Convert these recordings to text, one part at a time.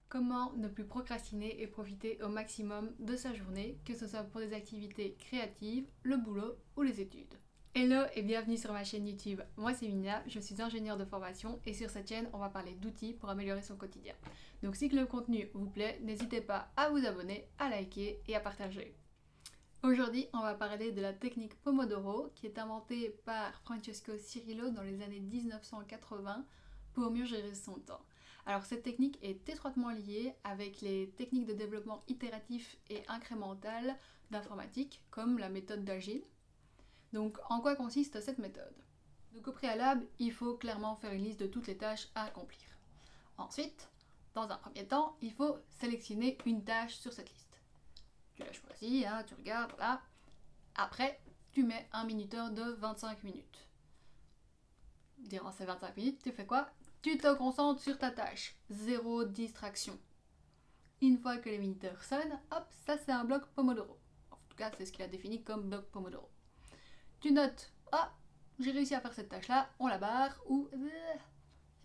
Comment ne plus procrastiner et profiter au maximum de sa journée, que ce soit pour des activités créatives, le boulot ou les études. Hello et bienvenue sur ma chaîne YouTube. Moi c'est Mina, je suis ingénieure de formation et sur cette chaîne on va parler d'outils pour améliorer son quotidien. Donc si le contenu vous plaît, n'hésitez pas à vous abonner, à liker et à partager. Aujourd'hui on va parler de la technique Pomodoro qui est inventée par Francesco Cirillo dans les années 1980 pour mieux gérer son temps. Alors cette technique est étroitement liée avec les techniques de développement itératif et incrémental d'informatique comme la méthode d'Agile. Donc en quoi consiste cette méthode? Donc au préalable, il faut clairement faire une liste de toutes les tâches à accomplir. Ensuite, dans un premier temps, il faut sélectionner une tâche sur cette liste. Tu la choisis, tu regardes, voilà. Après, tu mets un minuteur de 25 minutes. Durant ces 25 minutes, tu fais quoi? Tu te concentres sur ta tâche. Zéro distraction. Une fois que les minuteurs sonnent, hop, ça c'est un bloc Pomodoro. En tout cas, c'est ce qu'il a défini comme bloc Pomodoro. Tu notes, j'ai réussi à faire cette tâche-là, on la barre, ou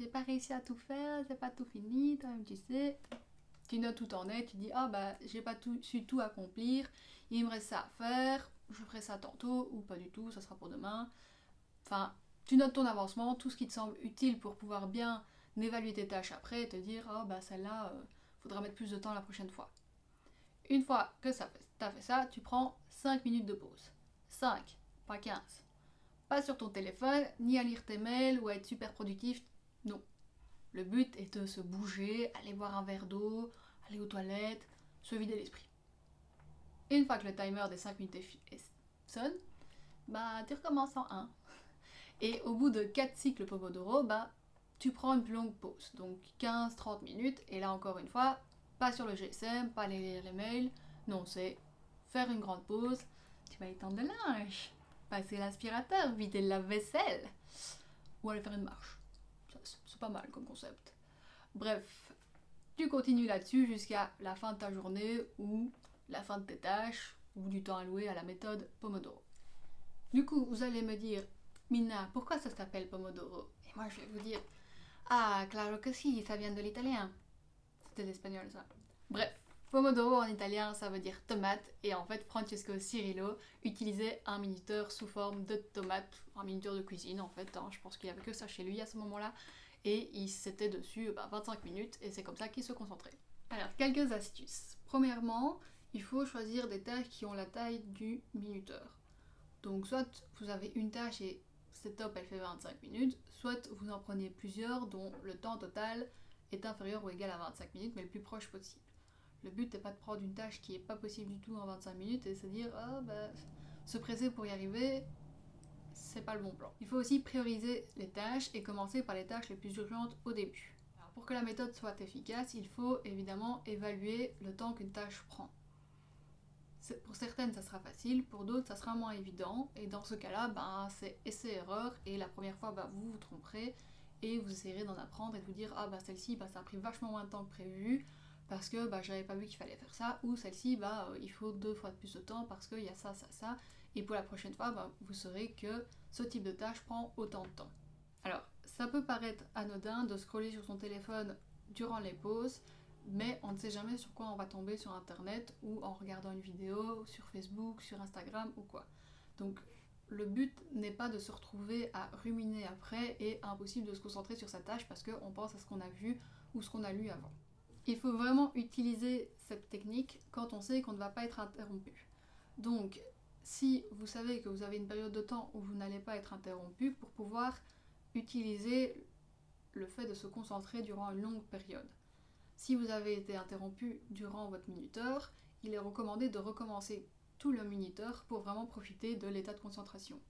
j'ai pas réussi à tout faire, c'est pas tout fini, toi-même tu sais. Tu notes où t'en es, tu dis, j'ai pas su tout accomplir, il me reste ça à faire, je ferai ça tantôt, ou pas du tout, ça sera pour demain. Enfin, tu notes ton avancement, tout ce qui te semble utile pour pouvoir bien évaluer tes tâches après et te dire, celle-là, faudra mettre plus de temps la prochaine fois. Une fois que t'as fait ça, tu prends 5 minutes de pause. 5, pas 15. Pas sur ton téléphone, ni à lire tes mails ou à être super productif, non. Le but est de se bouger, aller boire un verre d'eau, aller aux toilettes, se vider l'esprit. Et une fois que le timer des 5 minutes sonne, tu recommences en 1. Et au bout de 4 cycles Pomodoro, tu prends une plus longue pause, donc 15-30 minutes, et là encore une fois, pas sur le GSM, pas aller lire les mails, non, c'est faire une grande pause, tu vas étendre le linge, passer l'aspirateur, vider la vaisselle, ou aller faire une marche. C'est pas mal comme concept. Bref, tu continues là-dessus jusqu'à la fin de ta journée ou la fin de tes tâches ou du temps alloué à la méthode Pomodoro. Du coup, vous allez me dire, Mina, pourquoi ça s'appelle Pomodoro? Et moi je vais vous dire, claro que si, ça vient de l'italien. C'était l'espagnol ça. Bref, Pomodoro en italien ça veut dire tomate et en fait Francesco Cirillo utilisait un minuteur sous forme de tomate, un minuteur de cuisine en fait, je pense qu'il n'y avait que ça chez lui à ce moment-là et il s'était dessus 25 minutes et c'est comme ça qu'il se concentrait. Alors quelques astuces. Premièrement, il faut choisir des tâches qui ont la taille du minuteur. Donc soit vous avez une tâche et c'est top, elle fait 25 minutes, soit vous en prenez plusieurs dont le temps total est inférieur ou égal à 25 minutes, mais le plus proche possible. Le but n'est pas de prendre une tâche qui n'est pas possible du tout en 25 minutes et se dire se presser pour y arriver, c'est pas le bon plan. Il faut aussi prioriser les tâches et commencer par les tâches les plus urgentes au début. Alors, pour que la méthode soit efficace, il faut évidemment évaluer le temps qu'une tâche prend. Pour certaines, ça sera facile, pour d'autres, ça sera moins évident. Et dans ce cas-là, c'est essai-erreur. Et la première fois, vous vous tromperez et vous essayerez d'en apprendre et de vous dire celle-ci, ça a pris vachement moins de temps que prévu parce que j'avais pas vu qu'il fallait faire ça. Ou celle-ci, il faut 2 fois plus de temps parce qu'il y a ça, ça, ça. Et pour la prochaine fois, vous saurez que ce type de tâche prend autant de temps. Alors, ça peut paraître anodin de scroller sur son téléphone durant les pauses, mais on ne sait jamais sur quoi on va tomber sur internet ou en regardant une vidéo sur Facebook, sur Instagram ou quoi. Donc le but n'est pas de se retrouver à ruminer après et impossible de se concentrer sur sa tâche parce qu'on pense à ce qu'on a vu ou ce qu'on a lu avant. Il faut vraiment utiliser cette technique quand on sait qu'on ne va pas être interrompu. Donc si vous savez que vous avez une période de temps où vous n'allez pas être interrompu, pour pouvoir utiliser le fait de se concentrer durant une longue période. Si vous avez été interrompu durant votre minuteur, il est recommandé de recommencer tout le minuteur pour vraiment profiter de l'état de concentration.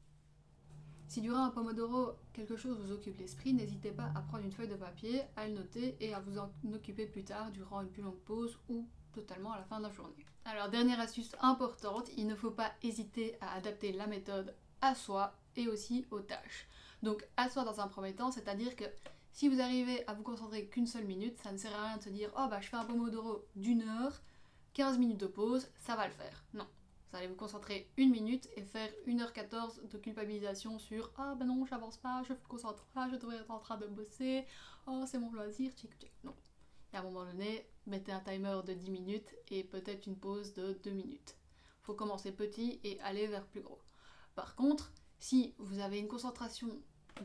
Si durant un Pomodoro, quelque chose vous occupe l'esprit, n'hésitez pas à prendre une feuille de papier, à le noter et à vous en occuper plus tard durant une plus longue pause ou totalement à la fin de la journée. Alors dernière astuce importante, il ne faut pas hésiter à adapter la méthode à soi et aussi aux tâches. Donc à soi dans un premier temps, c'est-à-dire que si vous arrivez à vous concentrer qu'une seule minute, ça ne sert à rien de se dire je fais un Pomodoro d'1 heure, 15 minutes de pause, ça va le faire. Non. Vous allez vous concentrer 1 minute et faire 1h14 de culpabilisation sur non, j'avance pas, je me concentre pas, je devrais être en train de bosser, c'est mon loisir, tchic tchic. Non. Et à un moment donné, mettez un timer de 10 minutes et peut-être une pause de 2 minutes. Il faut commencer petit et aller vers plus gros. Par contre, si vous avez une concentration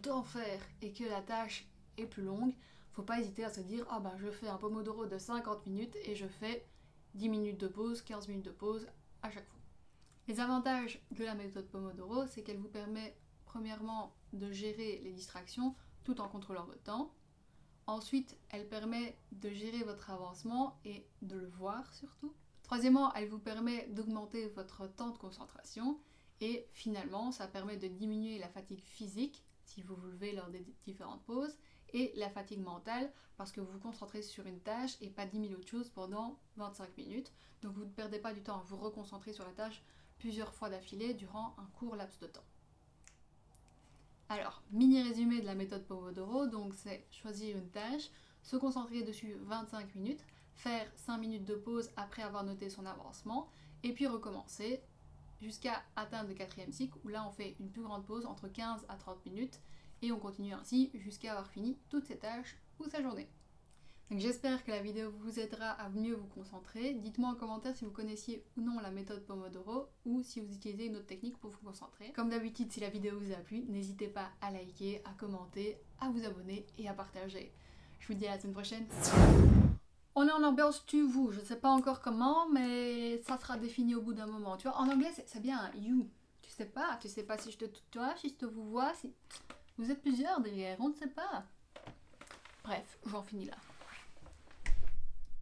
d'enfer et que la tâche est plus longue, faut pas hésiter à se dire « Ah ben je fais un Pomodoro de 50 minutes et je fais 10 minutes de pause, 15 minutes de pause à chaque fois. » Les avantages de la méthode Pomodoro, c'est qu'elle vous permet premièrement de gérer les distractions tout en contrôlant votre temps. Ensuite, elle permet de gérer votre avancement et de le voir surtout. Troisièmement, elle vous permet d'augmenter votre temps de concentration. Et finalement, ça permet de diminuer la fatigue physique si vous vous levez lors des différentes pauses et la fatigue mentale parce que vous vous concentrez sur une tâche et pas 10 000 autres choses pendant 25 minutes. Donc vous ne perdez pas du temps à vous reconcentrer sur la tâche plusieurs fois d'affilée durant un court laps de temps. Alors, mini résumé de la méthode Pomodoro, donc c'est choisir une tâche, se concentrer dessus 25 minutes, faire 5 minutes de pause après avoir noté son avancement, et puis recommencer jusqu'à atteindre le 4e cycle, où là on fait une plus grande pause entre 15 à 30 minutes, et on continue ainsi jusqu'à avoir fini toutes ses tâches ou sa journée. Donc j'espère que la vidéo vous aidera à mieux vous concentrer. Dites-moi en commentaire si vous connaissiez ou non la méthode Pomodoro ou si vous utilisez une autre technique pour vous concentrer. Comme d'habitude, si la vidéo vous a plu, n'hésitez pas à liker, à commenter, à vous abonner et à partager. Je vous dis à la semaine prochaine. On est en ambiance tu vous, je ne sais pas encore comment, mais ça sera défini au bout d'un moment. Tu vois, en anglais c'est bien un you. Tu sais pas si je te tutoie, si je te vous vois, si vous êtes plusieurs derrière, on ne sait pas. Bref, j'en finis là.